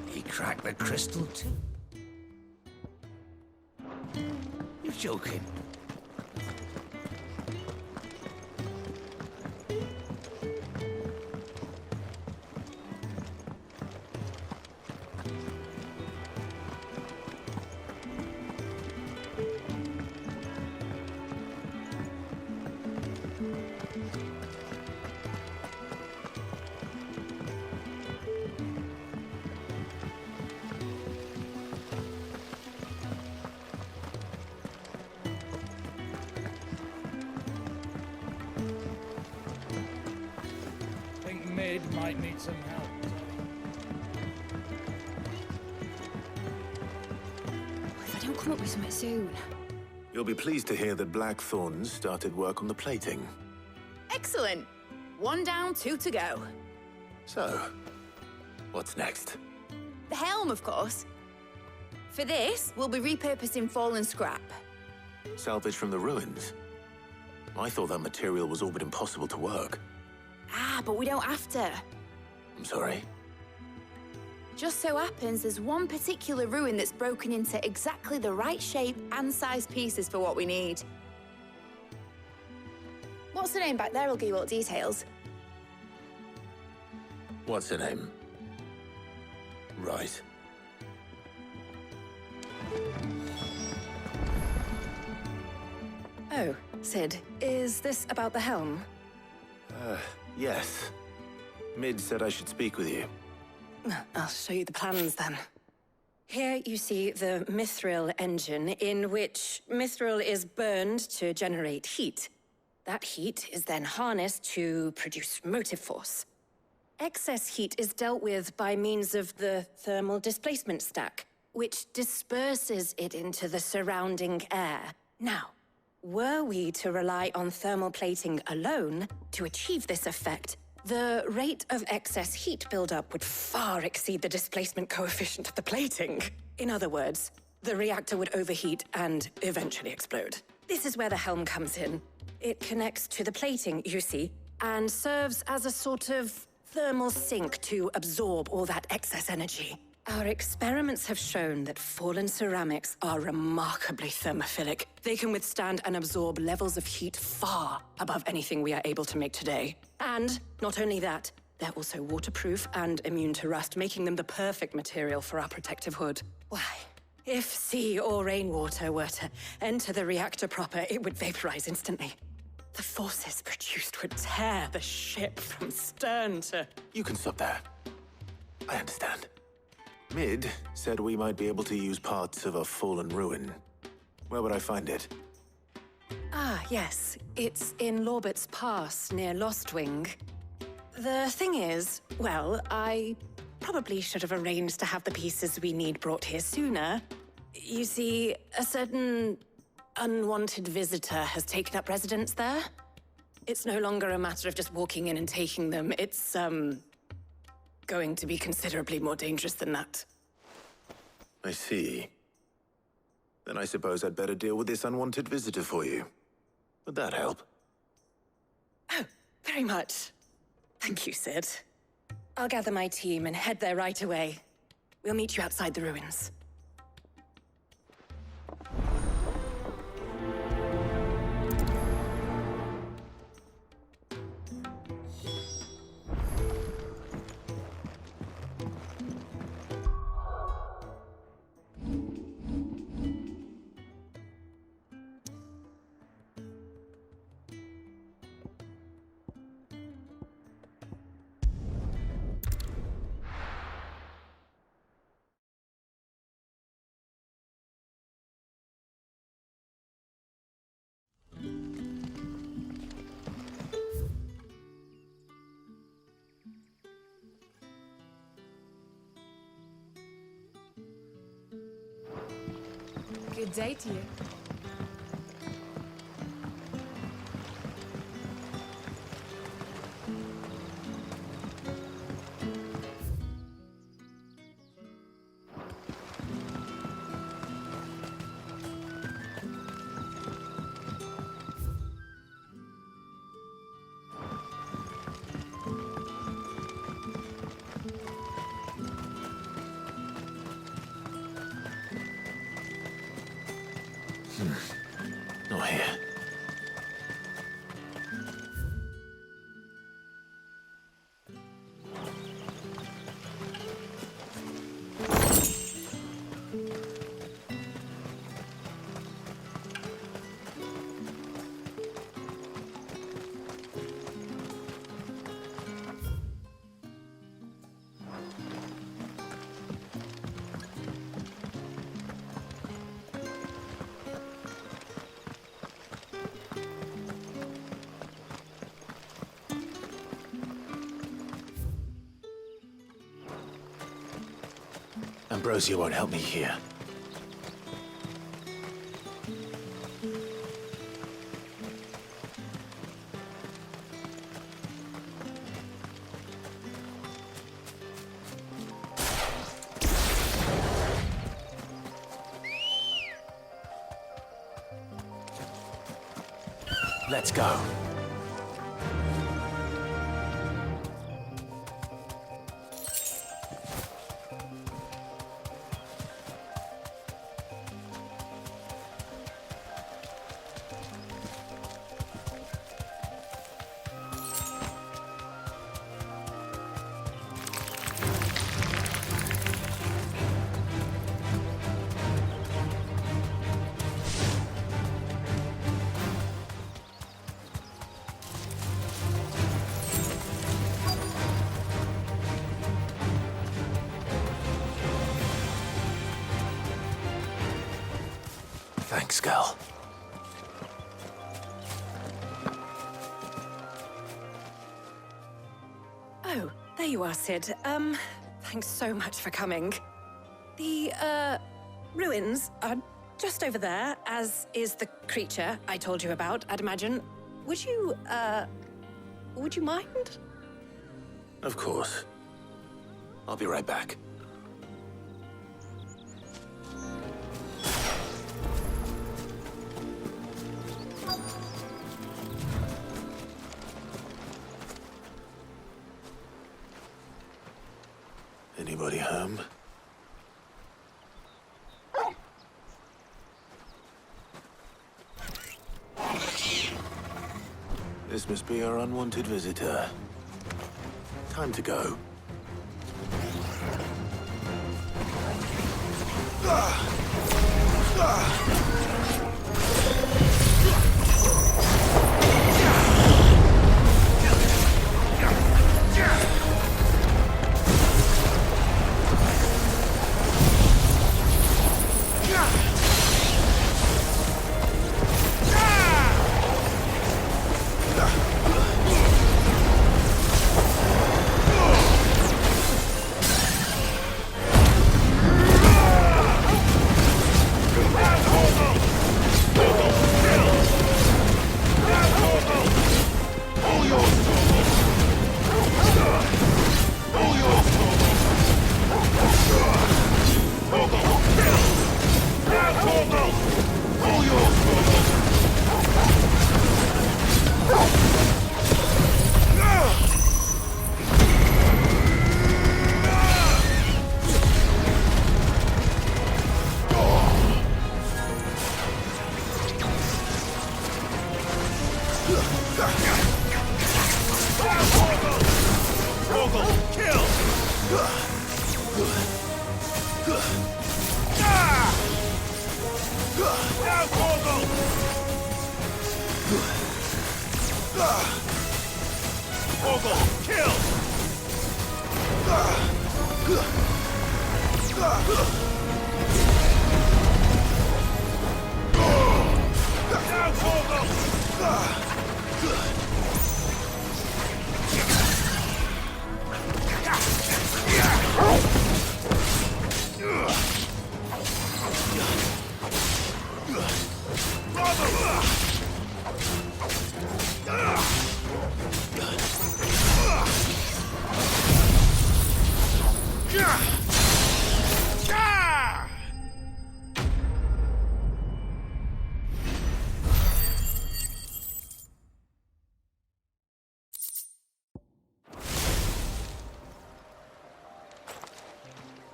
He cracked the crystal too. You're joking. Mid might need some help. If I don't come up with something soon. You'll be pleased to hear that Blackthorn started work on the plating. Excellent. 1 down, 2 to go. So, what's next? The helm, of course. For this, we'll be repurposing fallen scrap. Salvage from the ruins? I thought that material was all but impossible to work. Ah, but we don't have to. I'm sorry? Just so happens there's one particular ruin that's broken into exactly the right shape and size pieces for what we need. What's the name back there? I'll give you all the details. What's her name? Right. Oh, Sid, is this about the helm? Yes. Mid said I should speak with you. I'll show you the plans then. Here you see the mithril engine, in which mithril is burned to generate heat. That heat is then harnessed to produce motive force. Excess heat is dealt with by means of the thermal displacement stack, which disperses it into the surrounding air. Now, were we to rely on thermal plating alone to achieve this effect, the rate of excess heat buildup would far exceed the displacement coefficient of the plating. In other words, the reactor would overheat and eventually explode. This is where the helm comes in. It connects to the plating, you see, and serves as a sort of thermal sink to absorb all that excess energy. Our experiments have shown that fallen ceramics are remarkably thermophilic. They can withstand and absorb levels of heat far above anything we are able to make today. And not only that, they're also waterproof and immune to rust, making them the perfect material for our protective hood. Why, if sea or rainwater were to enter the reactor proper, it would vaporize instantly. The forces produced would tear the ship from stern to... You can stop there. I understand. Mid said we might be able to use parts of a fallen ruin. Where would I find it? Ah, yes. It's in Lorbert's Pass, near Lostwing. The thing is, well, I probably should have arranged to have the pieces we need brought here sooner. You see, a certain unwanted visitor has taken up residence there. It's no longer a matter of just walking in and taking them. It's, going to be considerably more dangerous than that. I see. Then I suppose I'd better deal with this unwanted visitor for you. Would that help? Oh, very much. Thank you, Sid. I'll gather my team and head there right away. We'll meet you outside the ruins. Good day to you. Ambrosia won't help me here. Let's go. Thanks, girl. Oh, there you are, Sid. Thanks so much for coming. The, ruins are just over there, as is the creature I told you about, I'd imagine. Would you mind? Of course. I'll be right back. Anybody home? This must be our unwanted visitor. Time to go.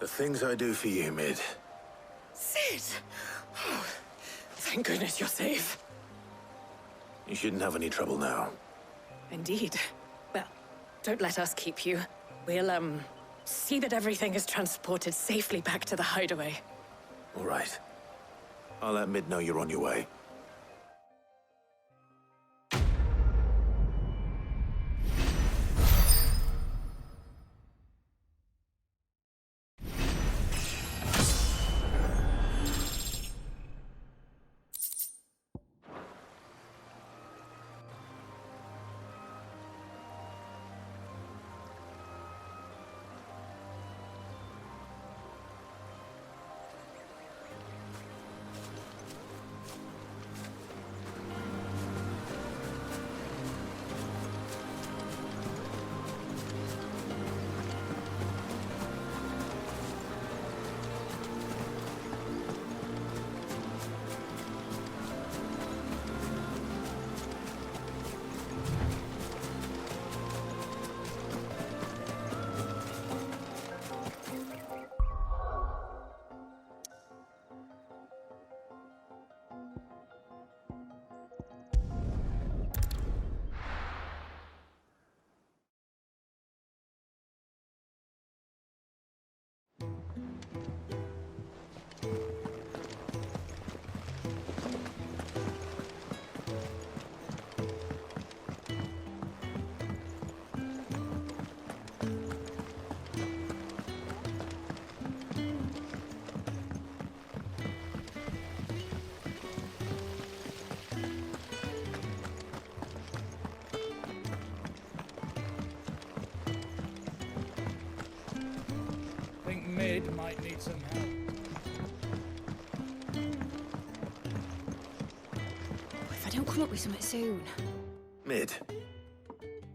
The things I do for you, Mid. Sid! Oh, thank goodness you're safe. You shouldn't have any trouble now. Indeed. Well, don't let us keep you. We'll, see that everything is transported safely back to the hideaway. All right. I'll let Mid know you're on your way. Mid might need some help. If I don't come up with something soon. Mid.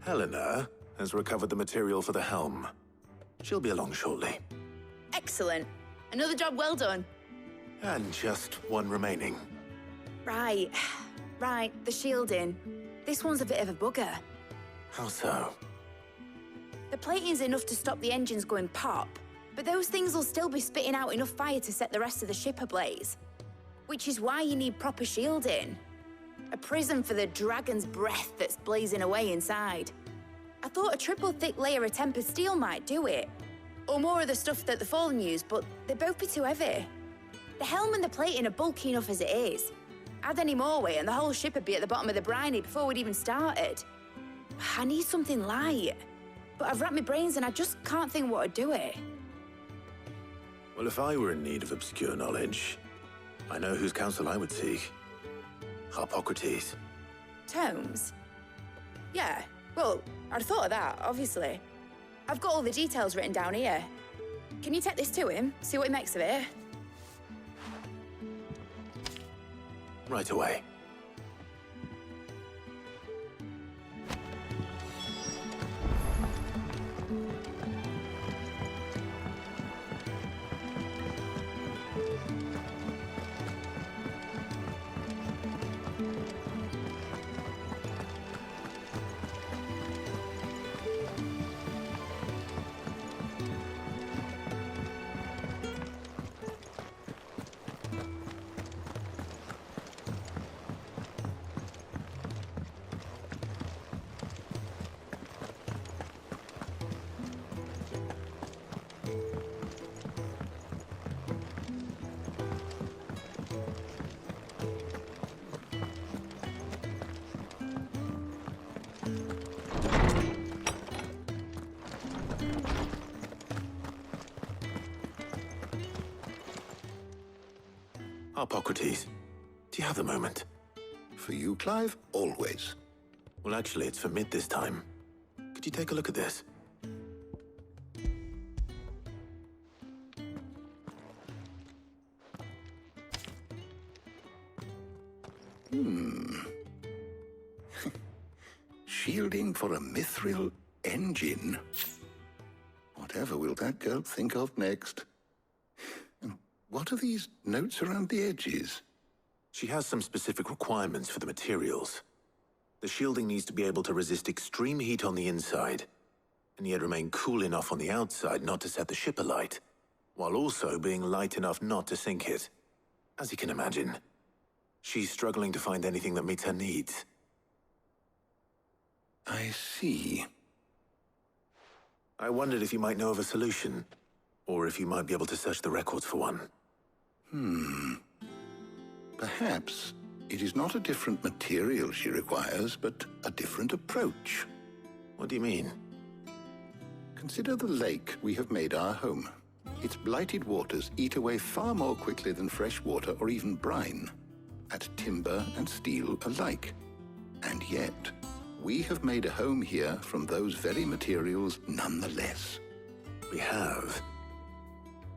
Helena has recovered the material for the helm. She'll be along shortly. Excellent. Another job well done. And just one remaining. Right. Right, the shielding. This one's a bit of a bugger. How so? The plating's enough to stop the engines going pop, but those things will still be spitting out enough fire to set the rest of the ship ablaze. Which is why you need proper shielding. A prison for the dragon's breath that's blazing away inside. I thought a triple thick layer of tempered steel might do it. Or more of the stuff that the Fallen use, but they'd both be too heavy. The helm and the plating are bulky enough as it is. Add any more weight and the whole ship would be at the bottom of the briny before we'd even started. I need something light. But I've racked my brains and I just can't think what would do it. Well, if I were in need of obscure knowledge, I know whose counsel I would seek. Harpocrates. Tomes? Yeah, well, I'd thought of that, obviously. I've got all the details written down here. Can you take this to him, see what he makes of it? Right away. Harpocrates, do you have a moment? For you, Clive, always. Well, actually, it's for Mid this time. Could you take a look at this? Shielding for a mithril engine. Whatever will that girl think of next? And what are these notes around the edges? She has some specific requirements for the materials. The shielding needs to be able to resist extreme heat on the inside, and yet remain cool enough on the outside not to set the ship alight, while also being light enough not to sink it. As you can imagine, she's struggling to find anything that meets her needs. I see. I wondered if you might know of a solution, or if you might be able to search the records for one. Perhaps it is not a different material she requires, but a different approach. What do you mean? Consider the lake we have made our home. Its blighted waters eat away far more quickly than fresh water or even brine, at timber and steel alike. And yet, we have made a home here from those very materials nonetheless. We have.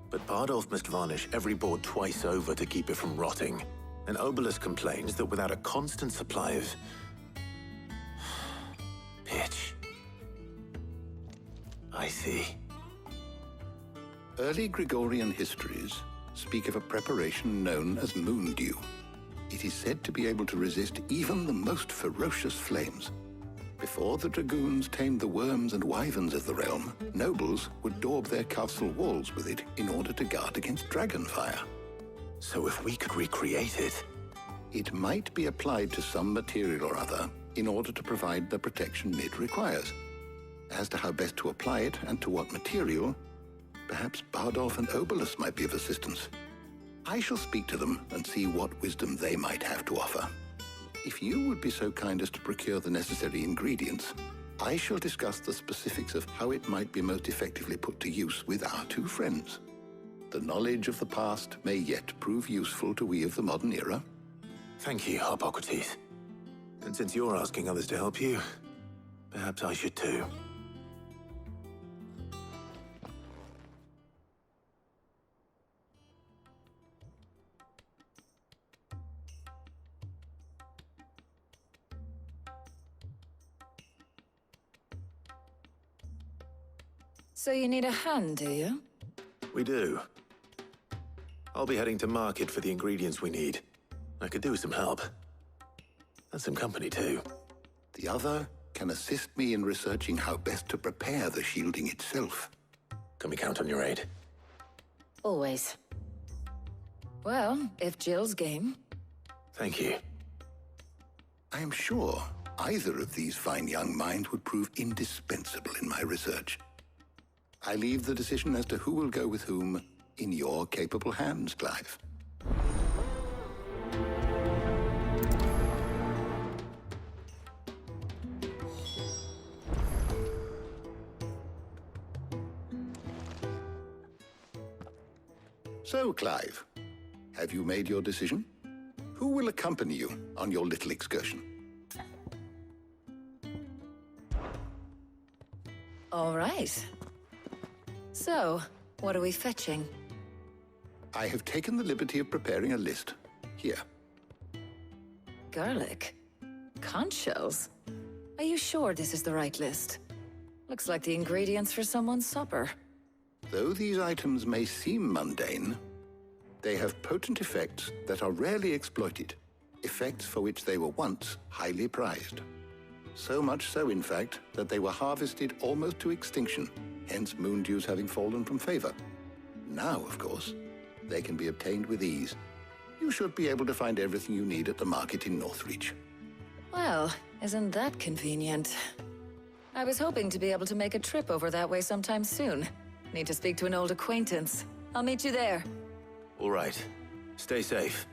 But Bardolph must varnish every board twice over to keep it from rotting. And Obelus complains that without a constant supply of pitch. I see. Early Gregorian histories speak of a preparation known as moon dew. It is said to be able to resist even the most ferocious flames. Before the dragoons tamed the worms and wyverns of the realm, nobles would daub their castle walls with it in order to guard against dragon fire. So if we could recreate it... It might be applied to some material or other in order to provide the protection Mid requires. As to how best to apply it and to what material, perhaps Bardolph and Obelus might be of assistance. I shall speak to them and see what wisdom they might have to offer. If you would be so kind as to procure the necessary ingredients, I shall discuss the specifics of how it might be most effectively put to use with our two friends. The knowledge of the past may yet prove useful to we of the modern era. Thank you, Harpocrates. And since you're asking others to help you, perhaps I should too. So you need a hand, do you? We do. I'll be heading to market for the ingredients we need. I could do with some help. And some company, too. The other can assist me in researching how best to prepare the shielding itself. Can we count on your aid? Always. Well, if Jill's game. Thank you. I am sure either of these fine young minds would prove indispensable in my research. I leave the decision as to who will go with whom in your capable hands, Clive. So, Clive, have you made your decision? Who will accompany you on your little excursion? All right. So, what are we fetching? I have taken the liberty of preparing a list. Here. Garlic? Conch shells? Are you sure this is the right list? Looks like the ingredients for someone's supper. Though these items may seem mundane, they have potent effects that are rarely exploited, effects for which they were once highly prized. So much so, in fact, that they were harvested almost to extinction, hence moon dews having fallen from favor. Now, of course, they can be obtained with ease. You should be able to find everything you need at the market in Northreach. Well, isn't that convenient? I was hoping to be able to make a trip over that way sometime soon. Need to speak to an old acquaintance. I'll meet you there. All right. Stay safe.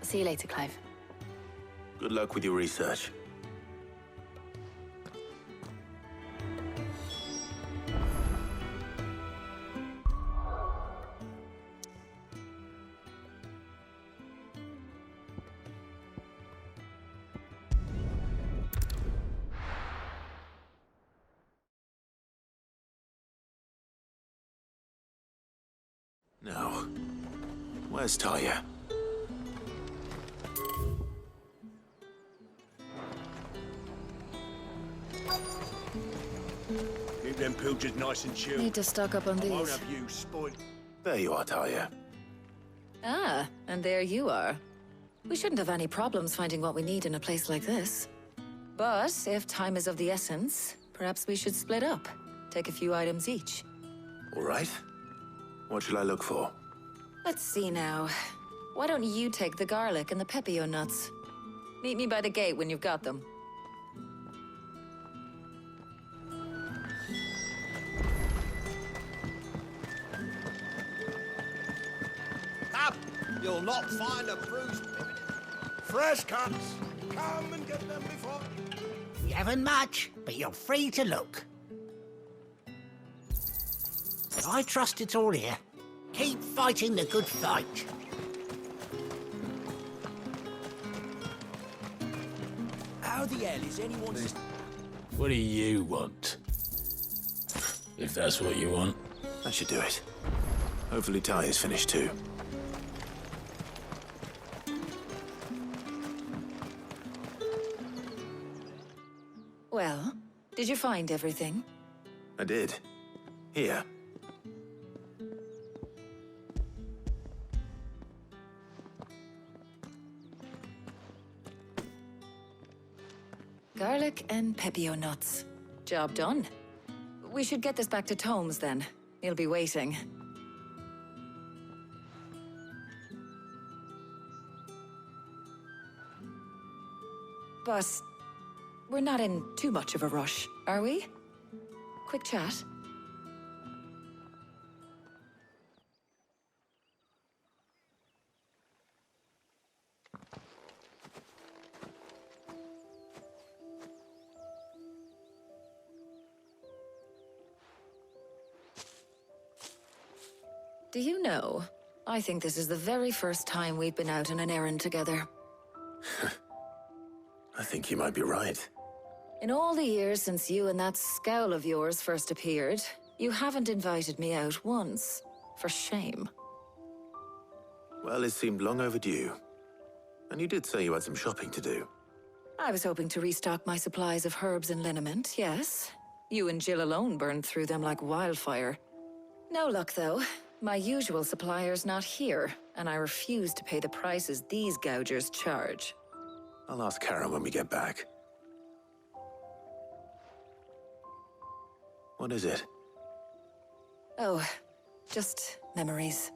See you later, Clive. Good luck with your research. Now, where's Talia? Keep them pilchers nice and chilled. Need to stock up on I won't these. have you spoiled. There you are, Talia. Ah, and there you are. We shouldn't have any problems finding what we need in a place like this. But if time is of the essence, perhaps we should split up. Take a few items each. All right. What shall I look for? Let's see now. Why don't you take the garlic and the pepio nuts? Meet me by the gate when you've got them. Up! You'll not find a bruised pivot. Fresh cuts. Come and get them before. You haven't much, but you're free to look. I trust it's all here. Keep fighting the good fight. How the hell is anyone... What do you want? If that's what you want. That should do it. Hopefully Talia's finished too. Well, did you find everything? I did. Here. Garlic and pepio nuts. Job done. We should get this back to Tomes then. He'll be waiting. But we're not in too much of a rush, are we? Quick chat. Do you know, I think this is the very first time we've been out on an errand together. I think you might be right. In all the years since you and that scowl of yours first appeared, you haven't invited me out once. For shame. Well, it seemed long overdue. And you did say you had some shopping to do. I was hoping to restock my supplies of herbs and liniment, yes. You and Jill alone burned through them like wildfire. No luck, though. My usual supplier's not here, and I refuse to pay the prices these gougers charge. I'll ask Karen when we get back. What is it? Oh, just memories.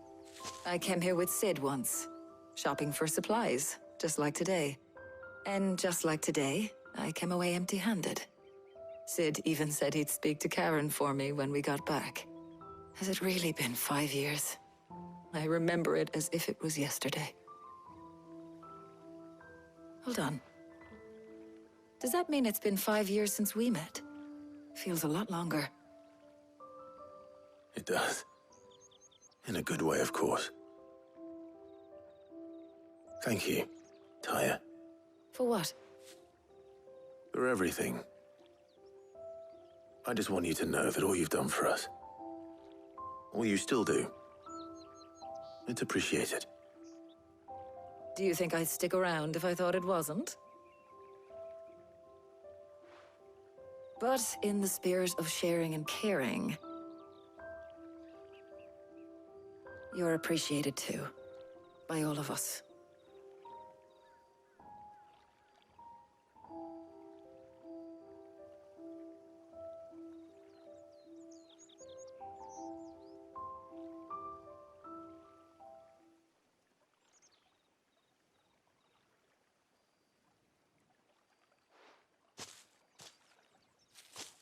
I came here with Sid once, shopping for supplies, just like today. And just like today, I came away empty-handed. Sid even said he'd speak to Karen for me when we got back. Has it really been 5 years? I remember it as if it was yesterday. Hold on. Does that mean it's been 5 years since we met? Feels a lot longer. It does. In a good way, of course. Thank you, Tyre. For what? For everything. I just want you to know that all you've done for us, all you still do, it's appreciated. Do you think I'd stick around if I thought it wasn't? But in the spirit of sharing and caring, you're appreciated too, by all of us.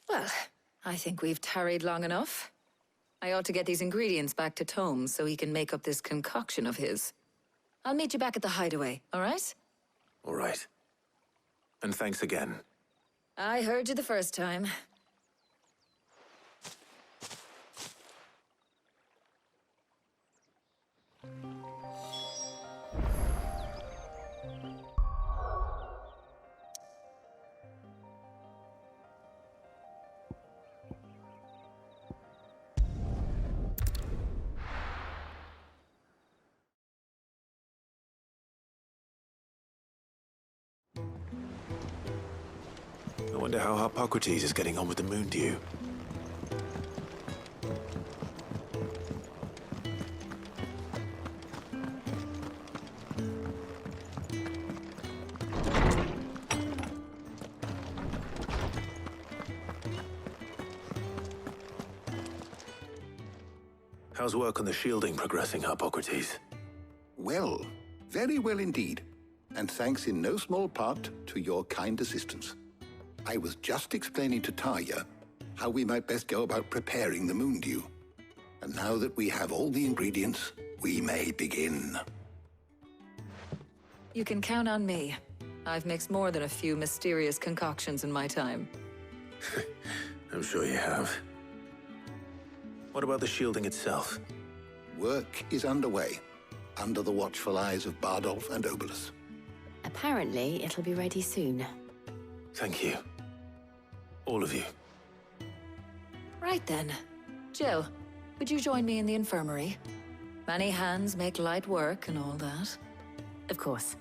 Well, I think we've tarried long enough. I ought to get these ingredients back to Tomes so he can make up this concoction of his. I'll meet you back at the hideaway, all right? All right. And thanks again. I heard you the first time. I wonder how Hippocrates is getting on with the moon dew. How's work on the shielding progressing, Hippocrates? Well, very well indeed. And thanks in no small part to your kind assistance. I was just explaining to Tarja how we might best go about preparing the moon dew. And now that we have all the ingredients, we may begin. You can count on me. I've mixed more than a few mysterious concoctions in my time. I'm sure you have. What about the shielding itself? Work is underway, under the watchful eyes of Bardolph and Obolus. Apparently, it'll be ready soon. Thank you. All of you. Right then. Jill, would you join me in the infirmary? Many hands make light work and all that. Of course.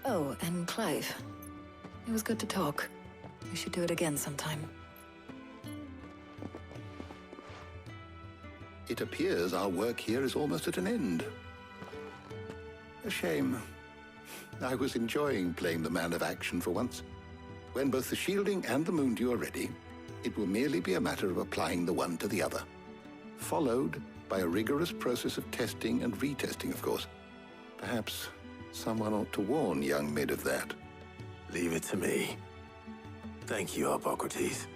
Oh, and Clive. It was good to talk. We should do it again sometime. It appears our work here is almost at an end. A shame. I was enjoying playing the man of action for once. When both the shielding and the moon dew are ready, it will merely be a matter of applying the one to the other. Followed by a rigorous process of testing and retesting, of course. Perhaps someone ought to warn young Mid of that. Leave it to me. Thank you, Hippocrates.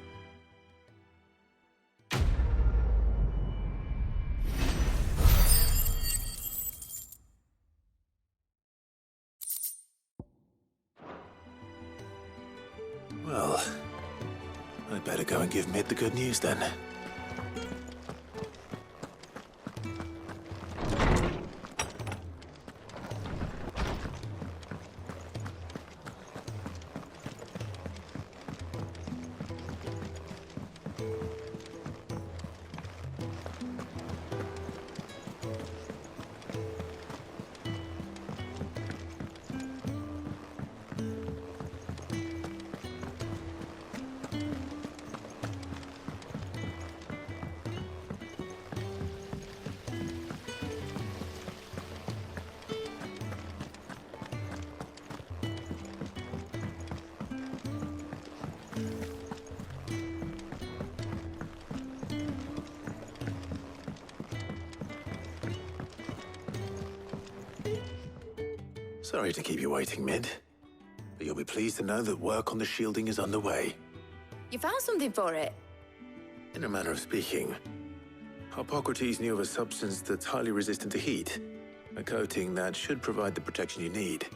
Well, I'd better go and give Mid the good news then. Sorry to keep you waiting, Mid. But you'll be pleased to know that work on the shielding is underway. You found something for it? In a manner of speaking, Hippocrates knew of a substance that's highly resistant to heat, a coating that should provide the protection you need.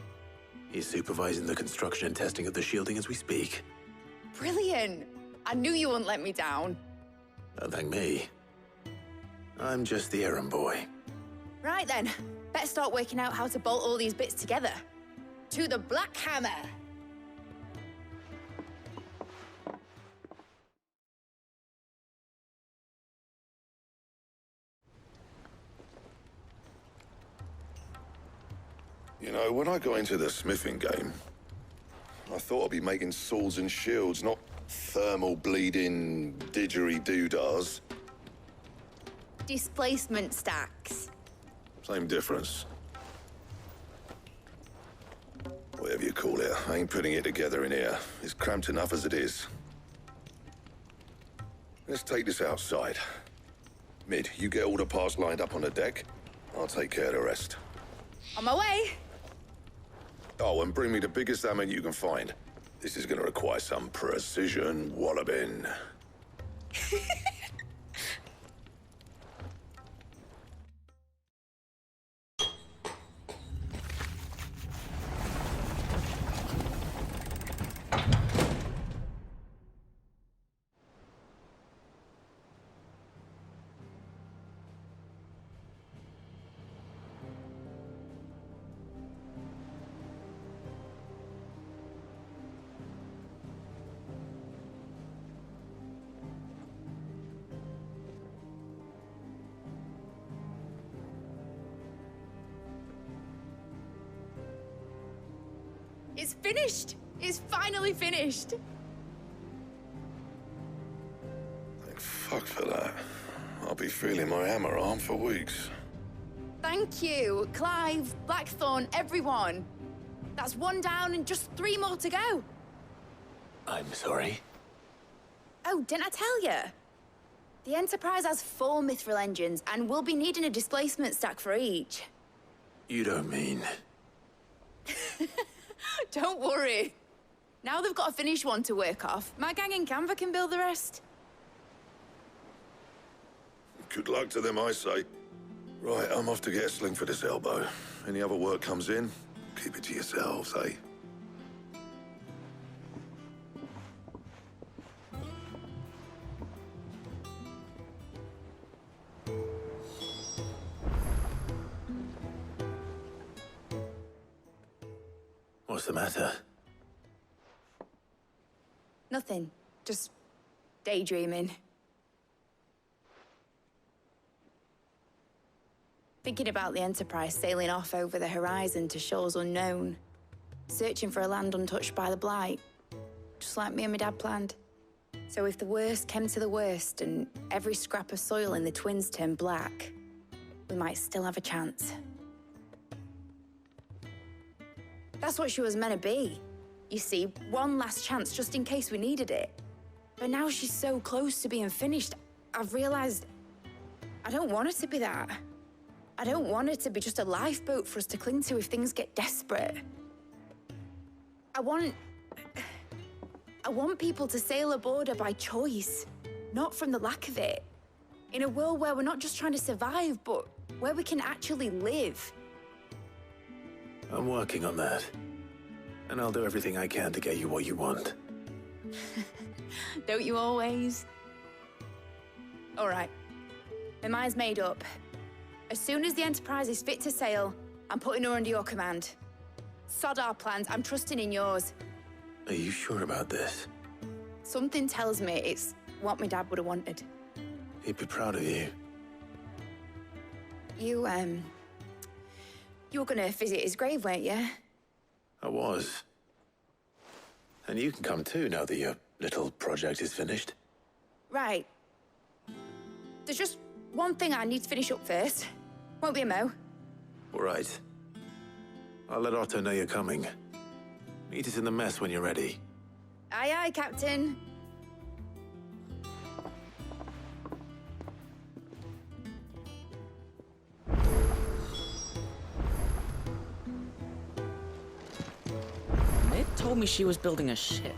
He's supervising the construction and testing of the shielding as we speak. Brilliant! I knew you wouldn't let me down. Don't thank me. I'm just the errand boy. Right then, better start working out how to bolt all these bits together. To the Black Hammer! You know, when I got into the smithing game, I thought I'd be making swords and shields, not thermal bleeding didgeridoo-dahs. Displacement stacks. Same difference. Whatever you call it, I ain't putting it together in here. It's cramped enough as it is. Let's take this outside. Mid, you get all the parts lined up on the deck. I'll take care of the rest. On my way! Oh, and bring me the biggest hammer you can find. This is gonna require some precision walloping. It's finished! It's finally finished! Thank fuck for that. I'll be feeling my hammer arm for weeks. Thank you, Clive, Blackthorn, everyone. That's one down and just 3 more to go. I'm sorry. Oh, didn't I tell you? The Enterprise has 4 mithril engines, and we'll be needing a displacement stack for each. You don't mean... Don't worry. Now they've got a finished one to work off, my gang in Canva can build the rest. Good luck to them, I say. Right, I'm off to get a sling for this elbow. Any other work comes in, keep it to yourselves, eh? What's the matter? Nothing. Just daydreaming. Thinking about the Enterprise sailing off over the horizon to shores unknown. Searching for a land untouched by the Blight. Just like me and my dad planned. So if the worst came to the worst and every scrap of soil in the Twins turned black, we might still have a chance. That's what she was meant to be. You see, one last chance just in case we needed it. But now she's so close to being finished, I've realized I don't want it to be that. I don't want it to be just a lifeboat for us to cling to if things get desperate. I want people to sail aboard her by choice, not from the lack of it. In a world where we're not just trying to survive, but where we can actually live. I'm working on that. And I'll do everything I can to get you what you want. Don't you always? All right. My mind's made up. As soon as the Enterprise is fit to sail, I'm putting her under your command. Sod our plans, I'm trusting in yours. Are you sure about this? Something tells me it's what my dad would have wanted. He'd be proud of you. You were gonna visit his grave, weren't you? I was. And you can come too now that your little project is finished. Right. There's just one thing I need to finish up first. Won't be a mo. All right. I'll let Otto know you're coming. Meet us in the mess when you're ready. Aye, aye, Captain. told me she was building a ship.